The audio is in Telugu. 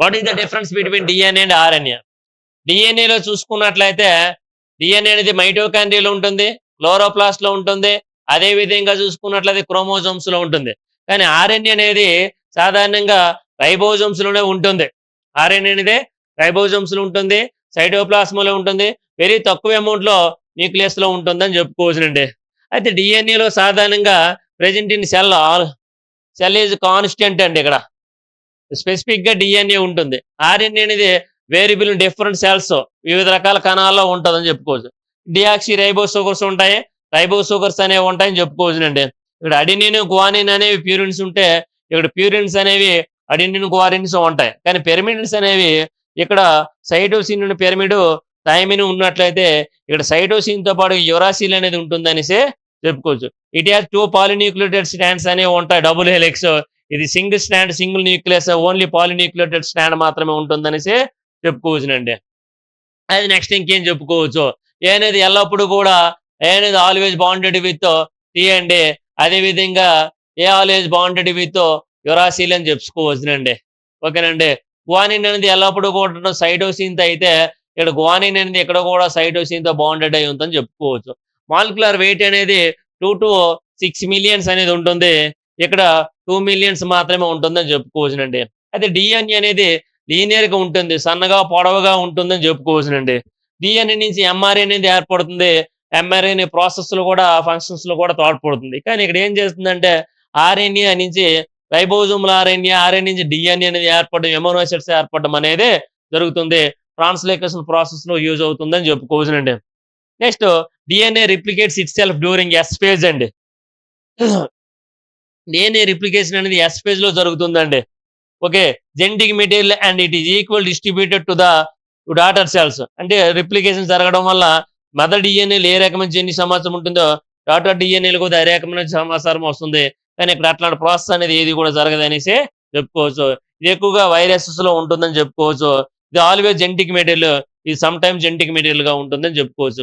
What is the difference between DNA and RNA? డిఎన్ఏలో చూసుకున్నట్లయితే డిఎన్ఏ అనేది మైటోకాండ్రియాలో ఉంటుంది, క్లోరోప్లాస్ట్ లో ఉంటుంది, అదే విధంగా చూసుకున్నట్లయితే క్రోమోజోమ్స్ లో ఉంటుంది. కానీ ఆర్ఎన్ఏ అనేది సాధారణంగా రైబోజోమ్స్ లోనే ఉంటుంది. ఆర్ఎన్ఏ అనేది రైబోజోమ్స్ లో ఉంటుంది, సైటోప్లాస్మాలో ఉంటుంది, వెరీ తక్కువ అమౌంట్ లో న్యూక్లియస్ లో ఉంటుందని చెప్పుకోవచ్చునండి. అయితే డిఎన్ఏలో సాధారణంగా present in cell is constant అండి. ఇక్కడ స్పెసిఫిక్ గా డిఎన్ఏ ఉంటుంది. ఆర్ఎన్ఏ అనేది వేరియబుల్ ఇన్ డిఫరెంట్ సెల్స్, వివిధ రకాల కణాల్లో ఉంటుందని చెప్పుకోవచ్చు. డియాక్సీ రైబోసుగర్స్ ఉంటాయి, రైబోసుగర్స్ అనేవి ఉంటాయని చెప్పుకోవచ్చునండి. ఇక్కడ అడినిన్ గ్వానిన్ అనేవి ప్యూరిన్స్ ఉంటే, ఇక్కడ ప్యూరిన్స్ అనేవి అడినిన్ గ్వారిన్స్ ఉంటాయి. కానీ పిరమిడ్స్ అనేవి ఇక్కడ సైటోసిన్ పిరమిడ్ థైమిన్ ఉన్నట్లయితే ఇక్కడ సైటోసిన్ తో పాటు యురాసిల్ అనేది ఉంటుందనేసి చెప్పుకోవచ్చు. ఇట్ హ్యాస్ 2 పాలిన్యూక్లియోటైడ్ స్ట్రాండ్స్ అనేవి ఉంటాయి, డబుల్ హెలిక్స్. ఇది single strand, single nucleus, only polynucleotide strand మాత్రమే ఉంటుందనేసి చెప్పుకోవచ్చునండి. అది నెక్స్ట్ ఇంకేం చెప్పుకోవచ్చు, ఏ అనేది ఎల్లప్పుడూ కూడా ఏ అనేది ఆల్వేజ్ బాండెడ్ విత్ టీ అండి. అదే విధంగా ఏ ఆల్వేజ్ బాండెడ్ విత్ యురాసిల్ అని చెప్పుకోవచ్చునండి. ఓకేనండి. గ్వానిన్ అనేది ఎల్లప్పుడూ కూడా సైటోసిన్ తో అయితే ఇక్కడ గ్వానిన్ అనేది ఇక్కడ కూడా సైటోసిన్ తో బాండెడ్ అయి ఉందని చెప్పుకోవచ్చు. మాలిక్యులర్ వెయిట్ అనేది 2 to 6 మిలియన్స్ అనేది ఉంటుంది. ఇక్కడ 2 మిలియన్స్ మాత్రమే ఉంటుందని చెప్పుకోవచ్చునండి. అయితే డిఎన్ఏ అనేది లీనియర్ గా ఉంటుంది, సన్నగా పొడవుగా ఉంటుందని చెప్పుకోవచ్చునండి. డిఎన్ఏ నుంచి ఎంఆర్ఏ అనేది ఏర్పడుతుంది. ఎంఆర్ఏ ప్రాసెస్ లో కూడా ఫంక్షన్స్ లో కూడా తోడ్పడుతుంది. కానీ ఇక్కడ ఏం చేస్తుందంటే ఆర్ఎన్ఏ నుంచి రైబోజోమల్ ఆర్ఎన్ఏ, ఆర్ఎన్ఏ నుంచి డిఎన్ఏ అనేది ఏర్పడడం, ఎమినో యాసిడ్స్ ఏర్పడడం అనేది జరుగుతుంది. ట్రాన్స్లేషన్ ప్రాసెస్ లో యూజ్ అవుతుందని చెప్పుకోవచ్చునండి. Next DNA replicates itself during S phase అండి. డిఎన్ఏ రిప్లికేషన్ అనేది ఎస్ ఫేజ్ లో జరుగుతుందండి. Okay, genetic material and it is equal distributed to the daughter cells. అంటే రిప్లికేషన్ జరగడం వల్ల మదర్ డిఎన్ఏలు ఏ రకమైన జన్యు సమాచారం ఉంటుందో డాటర్ డిఎన్ఏలు కూడా అదే రకమైన సమాచారం వస్తుంది. కానీ ఇక్కడ అట్లాంటి ప్రాసెస్ అనేది ఏది కూడా జరగదు అనేసి చెప్పుకోవచ్చు. ఇది ఎక్కువగా వైరసెస్ లో ఉంటుందని చెప్పుకోవచ్చు. ఇది ఆల్వేస్ జెనెటిక్ మెటీరియల్, ఇది సమ్ టైమ్ జెనెటిక్ మెటీరియల్ గా ఉంటుందని చెప్పుకోవచ్చు.